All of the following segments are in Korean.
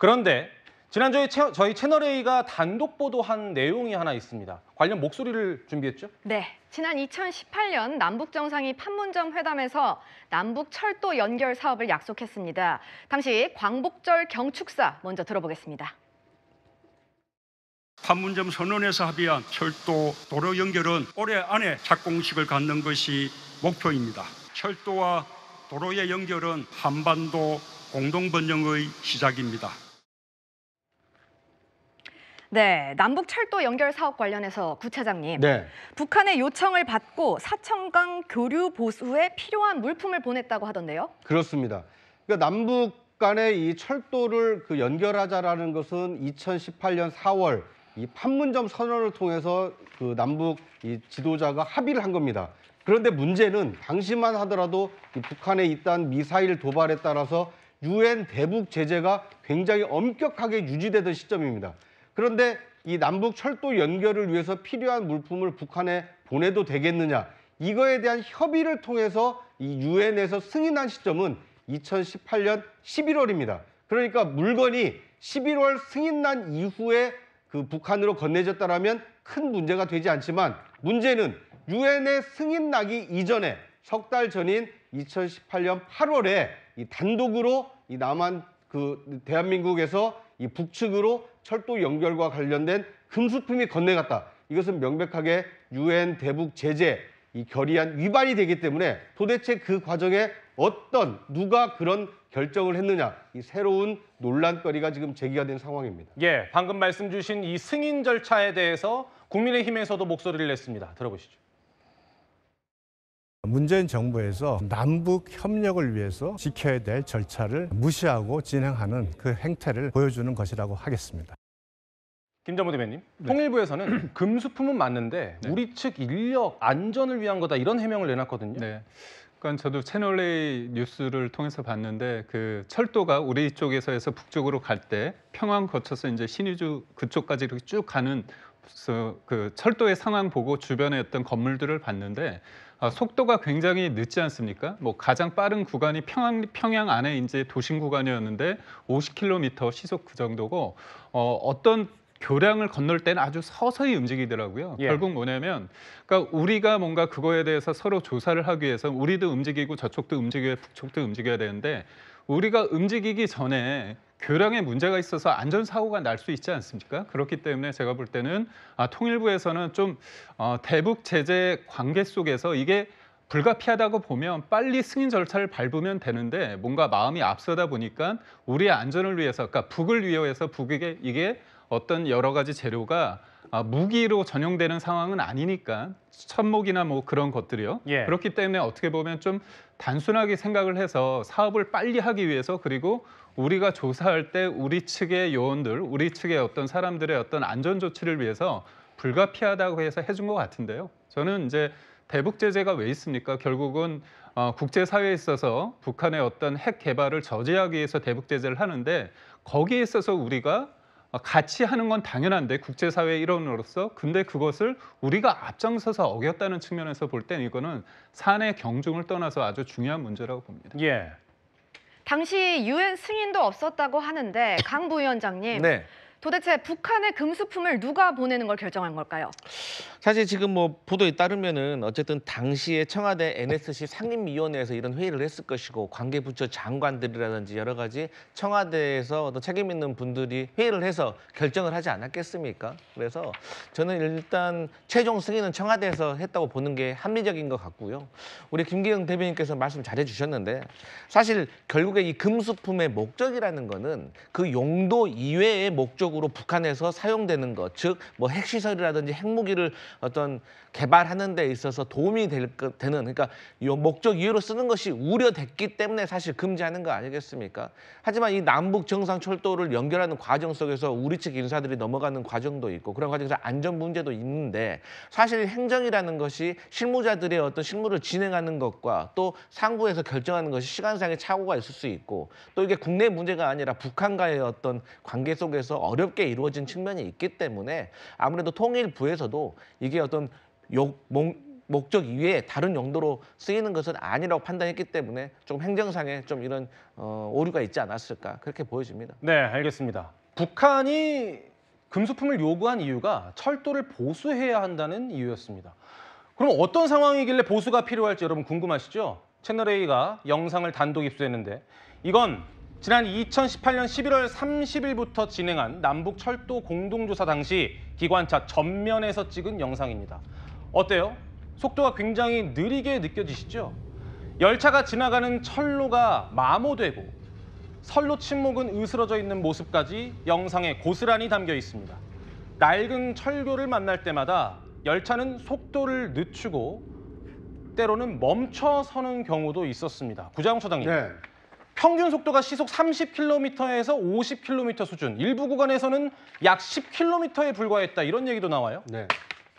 그런데 지난주에 저희 채널A가 단독 보도한 내용이 하나 있습니다. 관련 목소리를 준비했죠? 네, 지난 2018년 남북 정상이 판문점 회담에서 남북 철도 연결 사업을 약속했습니다. 당시 광복절 경축사 먼저 들어보겠습니다. 판문점 선언에서 합의한 철도 도로 연결은 올해 안에 착공식을 갖는 것이 목표입니다. 철도와 도로의 연결은 한반도 공동번영의 시작입니다. 네, 남북 철도 연결 사업 관련해서 구차장님, 네. 북한의 요청을 받고 사천강 교류 보수에 필요한 물품을 보냈다고 하던데요. 그렇습니다. 그러니까 남북 간의 이 철도를 연결하자라는 것은 2018년 4월 이 판문점 선언을 통해서 그 남북 이 지도자가 합의를 한 겁니다. 그런데 문제는 당시만 하더라도 이 북한의 이딴 미사일 도발에 따라서 유엔 대북 제재가 굉장히 엄격하게 유지되던 시점입니다. 그런데 이 남북 철도 연결을 위해서 필요한 물품을 북한에 보내도 되겠느냐, 이거에 대한 협의를 통해서 이 유엔에서 승인한 시점은 2018년 11월입니다. 그러니까 물건이 11월 승인난 이후에 그 북한으로 건네졌다라면 큰 문제가 되지 않지만, 문제는 유엔에 승인나기 이전에 석 달 전인 2018년 8월에 이 단독으로 이 남한 그 대한민국에서 이 북측으로 철도 연결과 관련된 금수품이 건네갔다. 이것은 명백하게 유엔 대북 제재 이 결의안 위반이 되기 때문에 도대체 그 과정에 누가 그런 결정을 했느냐, 이 새로운 논란거리가 지금 제기가 된 상황입니다. 예, 방금 말씀 주신 이 승인 절차에 대해서 국민의힘에서도 목소리를 냈습니다. 들어보시죠. 문재인 정부에서 남북 협력을 위해서 지켜야 될 절차를 무시하고 진행하는 그 행태를 보여주는 것이라고 하겠습니다. 김전무 대변인, 통일부에서는 금수품은 맞는데 우리 측 인력 안전을 위한 거다, 이런 해명을 내놨거든요. 네. 그러니까 저도 채널A 뉴스를 통해서 봤는데 그 철도가 우리 쪽에서 해서 북쪽으로 갈 때 평안 거쳐서 이제 신의주 그쪽까지 이렇게 쭉 가는 그 철도의 상황 보고 주변에 어떤 건물들을 봤는데 속도가 굉장히 늦지 않습니까? 뭐 가장 빠른 구간이 평양 안에 이제 도심 구간이었는데 50km 시속 그 정도고 어떤 교량을 건널 때는 아주 서서히 움직이더라고요. 예. 결국 뭐냐면, 그러니까 우리가 뭔가 그거에 대해서 서로 조사를 하기 위해서 우리도 움직이고 저쪽도 움직여야 북쪽도 움직여야 되는데, 우리가 움직이기 전에 교량에 문제가 있어서 안전사고가 날 수 있지 않습니까? 그렇기 때문에 제가 볼 때는 통일부에서는 좀 대북 제재 관계 속에서 이게 불가피하다고 보면 빨리 승인 절차를 밟으면 되는데, 뭔가 마음이 앞서다 보니까 우리의 안전을 위해서, 그러니까 북을 위해서 북에게 이게 어떤 여러 가지 재료가 무기로 전용되는 상황은 아니니까, 천목이나 뭐 그런 것들이요. 예. 그렇기 때문에 어떻게 보면 좀 단순하게 생각을 해서 사업을 빨리 하기 위해서, 그리고 우리가 조사할 때 우리 측의 요원들, 우리 측의 어떤 사람들의 어떤 안전 조치를 위해서 불가피하다고 해서 해준 것 같은데요. 저는 이제 대북 제재가 왜 있습니까? 결국은 국제사회에 있어서 북한의 어떤 핵 개발을 저지하기 위해서 대북 제재를 하는데, 거기에 있어서 우리가 같이 하는 건 당연한데 국제사회의 일원으로서, 근데 그것을 우리가 앞장서서 어겼다는 측면에서 볼 땐 이거는 사내 경중을 떠나서 아주 중요한 문제라고 봅니다. 예. 당시 유엔 승인도 없었다고 하는데 강 부위원장님, 네. 도대체 북한의 금수품을 누가 보내는 걸 결정한 걸까요? 사실 지금 뭐 보도에 따르면은 어쨌든 당시에 청와대 NSC 상임위원회에서 이런 회의를 했을 것이고, 관계부처 장관들이라든지 여러 가지 청와대에서 어떤 책임 있는 분들이 회의를 해서 결정을 하지 않았겠습니까? 그래서 저는 일단 최종 승인은 청와대에서 했다고 보는 게 합리적인 것 같고요. 우리 김기영 대변인께서 말씀 잘해 주셨는데, 사실 결국에 이 금수품의 목적이라는 거는 그 용도 이외의 목적으로 북한에서 사용되는 것, 즉 뭐 핵시설이라든지 핵무기를 어떤 개발하는 데 있어서 도움이 되는, 그러니까 이 목적 이외로 쓰는 것이 우려됐기 때문에 사실 금지하는 거 아니겠습니까? 하지만 이 남북 정상 철도를 연결하는 과정 속에서 우리 측 인사들이 넘어가는 과정도 있고, 그런 과정에서 안전 문제도 있는데, 사실 행정이라는 것이 실무자들의 어떤 실무를 진행하는 것과 또 상부에서 결정하는 것이 시간상의 착오가 있을 수 있고, 또 이게 국내 문제가 아니라 북한과의 어떤 관계 속에서 어렵게 이루어진 측면이 있기 때문에 아무래도 통일부에서도 이게 어떤 목적 이외에 다른 용도로 쓰이는 것은 아니라고 판단했기 때문에 좀 행정상에 좀 이런 오류가 있지 않았을까 그렇게 보여집니다. 네, 알겠습니다. 북한이 금수품을 요구한 이유가 철도를 보수해야 한다는 이유였습니다. 그럼 어떤 상황이길래 보수가 필요할지 여러분 궁금하시죠? 채널A가 영상을 단독 입수했는데 이건 지난 2018년 11월 30일부터 진행한 남북 철도 공동조사 당시 기관차 전면에서 찍은 영상입니다. 어때요? 속도가 굉장히 느리게 느껴지시죠? 열차가 지나가는 철로가 마모되고 선로 침목은 으스러져 있는 모습까지 영상에 고스란히 담겨 있습니다. 낡은 철교를 만날 때마다 열차는 속도를 늦추고 때로는 멈춰서는 경우도 있었습니다. 구자영 소장님. 네. 평균 속도가 시속 30km에서 50km 수준, 일부 구간에서는 약 10km에 불과했다 이런 얘기도 나와요. 네.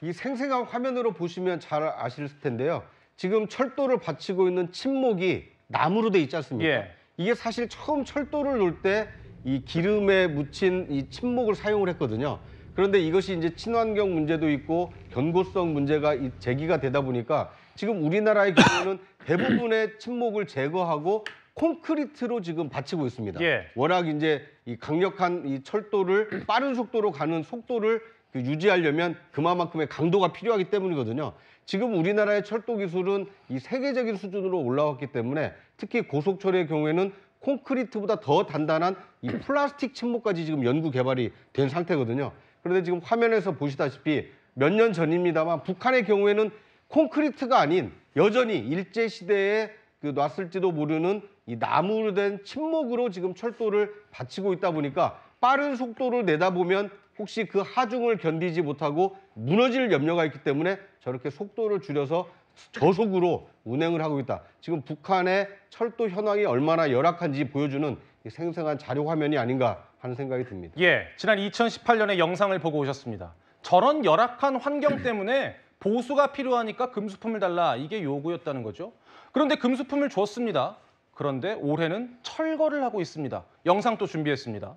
이 생생한 화면으로 보시면 잘 아실 텐데요. 지금 철도를 받치고 있는 침목이 나무로 돼 있지 않습니까? 예. 이게 사실 처음 철도를 놓을 때 이 기름에 묻힌 이 침목을 사용을 했거든요. 그런데 이것이 이제 친환경 문제도 있고 견고성 문제가 제기가 되다 보니까 지금 우리나라의 경우는 대부분의 침목을 제거하고 콘크리트로 지금 받치고 있습니다. 예. 워낙 이제 이 강력한 이 철도를 빠른 속도로 가는 속도를 유지하려면 그만큼의 강도가 필요하기 때문이거든요. 지금 우리나라의 철도 기술은 이 세계적인 수준으로 올라왔기 때문에 특히 고속철의 경우에는 콘크리트보다 더 단단한 이 플라스틱 침목까지 지금 연구 개발이 된 상태거든요. 그런데 지금 화면에서 보시다시피 몇 년 전입니다만 북한의 경우에는 콘크리트가 아닌 여전히 일제시대에 놨을지도 모르는 이 나무로 된 침목으로 지금 철도를 받치고 있다 보니까 빠른 속도를 내다보면 혹시 그 하중을 견디지 못하고 무너질 염려가 있기 때문에 저렇게 속도를 줄여서 저속으로 운행을 하고 있다. 지금 북한의 철도 현황이 얼마나 열악한지 보여주는 생생한 자료 화면이 아닌가 하는 생각이 듭니다. 예, 지난 2018년에 영상을 보고 오셨습니다. 저런 열악한 환경 때문에 보수가 필요하니까 금수품을 달라 이게 요구였다는 거죠. 그런데 금수품을 줬습니다. 그런데 올해는 철거를 하고 있습니다. 영상 또 준비했습니다.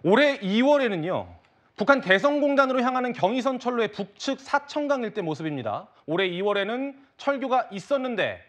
올해 2월에는요. 북한 개성공단으로 향하는 경의선 철로의 북측 사천강 일대 모습입니다. 올해 2월에는 철교가 있었는데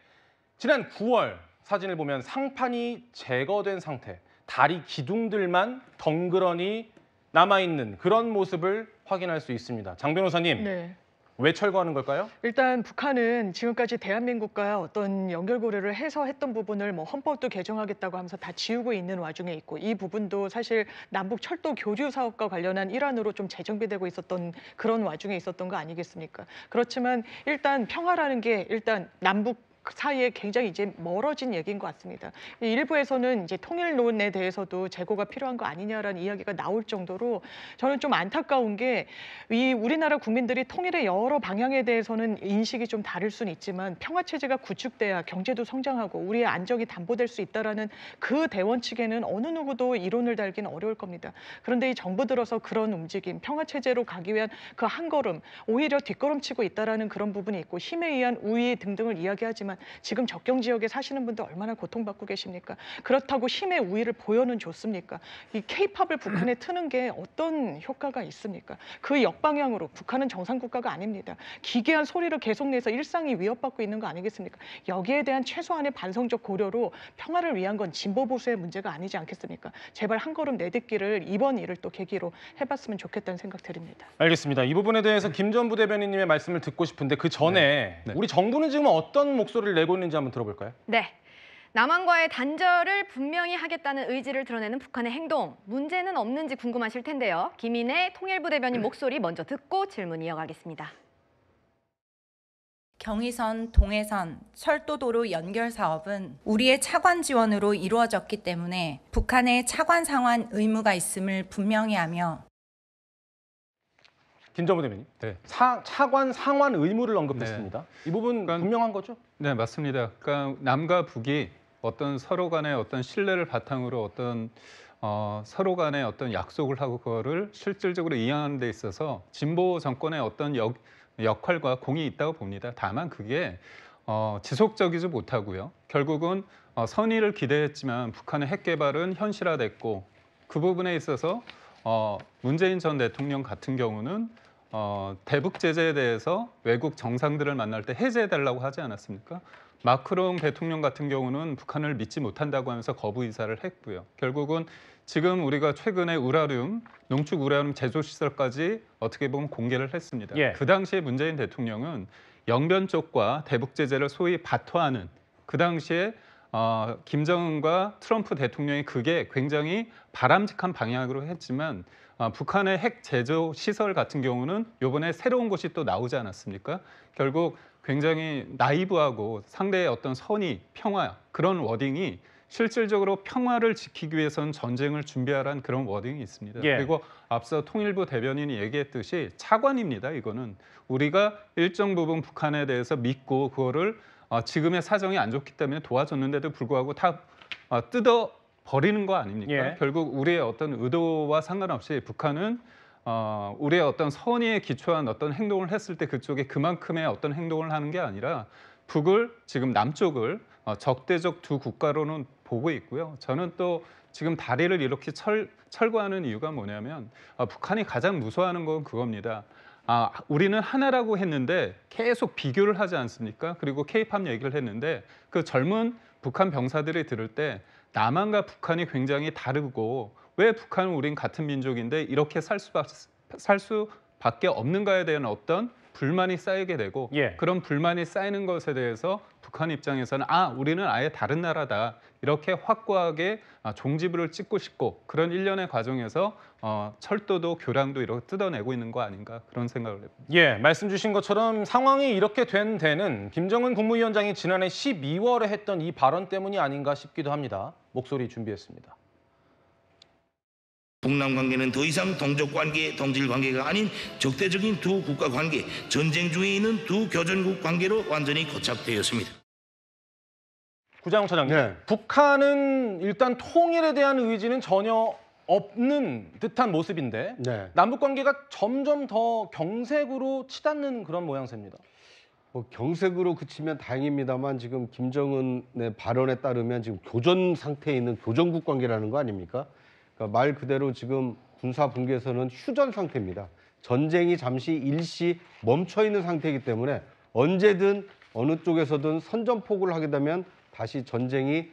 지난 9월 사진을 보면 상판이 제거된 상태, 다리 기둥들만 덩그러니 남아있는 그런 모습을 확인할 수 있습니다. 장 변호사님, 네. 왜 철거하는 걸까요? 일단 북한은 지금까지 대한민국과 어떤 연결고리를 해서 했던 부분을 뭐 헌법도 개정하겠다고 하면서 다 지우고 있는 와중에 있고 이 부분도 사실 남북 철도 교류 사업과 관련한 일환으로 좀 재정비되고 있었던 그런 와중에 있었던 거 아니겠습니까? 그렇지만 일단 평화라는 게 일단 남북 사이에 굉장히 이제 멀어진 얘기인 것 같습니다. 일부에서는 이제 통일론에 대해서도 재고가 필요한 거 아니냐라는 이야기가 나올 정도로 저는 좀 안타까운 게 이 우리나라 국민들이 통일의 여러 방향에 대해서는 인식이 좀 다를 수는 있지만 평화 체제가 구축돼야 경제도 성장하고 우리의 안정이 담보될 수 있다라는 그 대원칙에는 어느 누구도 이론을 달기는 어려울 겁니다. 그런데 이 정부 들어서 그런 움직임, 평화 체제로 가기 위한 그 한 걸음 오히려 뒷걸음치고 있다라는 그런 부분이 있고 힘에 의한 우위 등등을 이야기하지만 지금 접경 지역에 사시는 분들 얼마나 고통받고 계십니까? 그렇다고 힘의 우위를 보여는 줬습니까? 이 케이팝을 북한에 트는 게 어떤 효과가 있습니까? 그 역방향으로 북한은 정상국가가 아닙니다. 기괴한 소리를 계속 내서 일상이 위협받고 있는 거 아니겠습니까? 여기에 대한 최소한의 반성적 고려로 평화를 위한 건 진보 보수의 문제가 아니지 않겠습니까? 제발 한 걸음 내딛기를 이번 일을 또 계기로 해봤으면 좋겠다는 생각 드립니다. 알겠습니다. 이 부분에 대해서 김 전 부대변인님의 말씀을 듣고 싶은데 그 전에 네. 우리 정부는 지금 어떤 목소리를 내고 있는지 한번 들어볼까요? 네. 남한과의 단절을 분명히 하겠다는 의지를 드러내는 북한의 행동, 문제는 없는지 궁금하실 텐데요. 김인혜 통일부 대변인 목소리 먼저 듣고 질문 이어가겠습니다. 경의선, 동해선, 철도도로 연결 사업은 우리의 차관 지원으로 이루어졌기 때문에 북한의 차관 상환 의무가 있음을 분명히 하며 김정부 대변인, 네. 차관 상환 의무를 언급했습니다. 이 부분 그러니까- 분명한 거죠? 네, 맞습니다. 그러니까 남과 북이 어떤 서로 간의 어떤 신뢰를 바탕으로 어떤 서로 간의 어떤 약속을 하고 그거를 실질적으로 이행하는 데 있어서 진보 정권의 어떤 역할과 공이 있다고 봅니다. 다만 그게 지속적이지 못하고요. 결국은 선의를 기대했지만 북한의 핵 개발은 현실화됐고 그 부분에 있어서 문재인 전 대통령 같은 경우는 대북 제재에 대해서 외국 정상들을 만날 때 해제해달라고 하지 않았습니까? 마크롱 대통령 같은 경우는 북한을 믿지 못한다고 하면서 거부 의사를 했고요. 결국은 지금 우리가 최근에 우라늄, 농축 우라늄 제조 시설까지 어떻게 보면 공개를 했습니다. 예. 그 당시에 문재인 대통령은 영변 쪽과 대북 제재를 소위 바토하는 그 당시에 김정은과 트럼프 대통령이 그게 굉장히 바람직한 방향으로 했지만 북한의 핵 제조 시설 같은 경우는 이번에 새로운 곳이 또 나오지 않았습니까? 결국 굉장히 나이브하고 상대의 어떤 선의, 평화 그런 워딩이 실질적으로 평화를 지키기 위해서는 전쟁을 준비하라는 그런 워딩이 있습니다. 예. 그리고 앞서 통일부 대변인이 얘기했듯이 차관입니다. 이거는 우리가 일정 부분 북한에 대해서 믿고 그거를 지금의 사정이 안 좋기 때문에 도와줬는데도 불구하고 다 뜯어 버리는 거 아닙니까? 예. 결국 우리의 어떤 의도와 상관없이 북한은 우리의 어떤 선의에 기초한 어떤 행동을 했을 때 그쪽에 그만큼의 어떤 행동을 하는 게 아니라 북을 지금 남쪽을 적대적 두 국가로는 보고 있고요. 저는 또 지금 다리를 이렇게 철거하는 이유가 뭐냐면 북한이 가장 무서워하는 건 그겁니다. 우리는 하나라고 했는데 계속 비교를 하지 않습니까? 그리고 케이팝 얘기를 했는데 그 젊은 북한 병사들이 들을 때 남한과 북한이 굉장히 다르고 왜 북한은 우린 같은 민족인데 이렇게 살 수밖에 없는가에 대한 어떤 불만이 쌓이게 되고 예. 그런 불만이 쌓이는 것에 대해서 북한 입장에서는 우리는 아예 다른 나라다 이렇게 확고하게 종지부를 찍고 싶고 그런 일련의 과정에서 철도도 교량도 이렇게 뜯어내고 있는 거 아닌가 그런 생각을 해봅니다. 예, 말씀 주신 것처럼 상황이 이렇게 된 데는 김정은 국무위원장이 지난해 12월에 했던 이 발언 때문이 아닌가 싶기도 합니다. 목소리 준비했습니다. 북남 관계는 더 이상 동족 관계, 동질 관계가 아닌 적대적인 두 국가 관계, 전쟁 중에 있는 두 교전국 관계로 완전히 고착되었습니다. 구장훈 차장님, 네. 북한은 일단 통일에 대한 의지는 전혀 없는 듯한 모습인데 네. 남북 관계가 점점 더 경색으로 치닫는 그런 모양새입니다. 경색으로 그치면 다행입니다만 지금 김정은의 발언에 따르면 지금 교전 상태에 있는 교전국 관계라는 거 아닙니까? 그러니까 말 그대로 지금 군사 분계에서는 휴전 상태입니다. 전쟁이 잠시 일시 멈춰 있는 상태이기 때문에 언제든 어느 쪽에서든 선전포고를 하게 되면 다시 전쟁이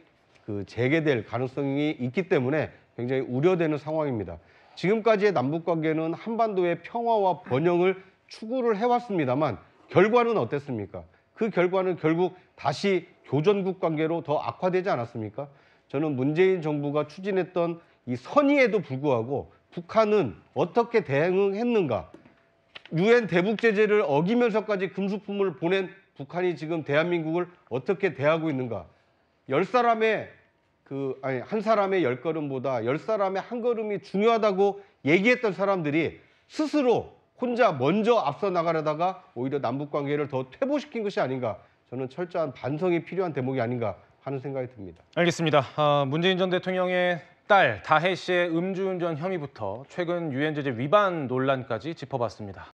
재개될 가능성이 있기 때문에 굉장히 우려되는 상황입니다. 지금까지의 남북 관계는 한반도의 평화와 번영을 추구를 해왔습니다만 결과는 어땠습니까? 그 결과는 결국 다시 교전국 관계로 더 악화되지 않았습니까? 저는 문재인 정부가 추진했던 이 선의에도 불구하고 북한은 어떻게 대응했는가? 유엔 대북 제재를 어기면서까지 금수품을 보낸 북한이 지금 대한민국을 어떻게 대하고 있는가? 한 사람의 10걸음보다 10사람의 한 걸음이 중요하다고 얘기했던 사람들이 스스로 혼자 먼저 앞서 나가려다가 오히려 남북 관계를 더 퇴보시킨 것이 아닌가? 저는 철저한 반성이 필요한 대목이 아닌가 하는 생각이 듭니다. 알겠습니다. 문재인 전 대통령의 딸 다혜 씨의 음주운전 혐의부터 최근 유엔 제재 위반 논란까지 짚어봤습니다.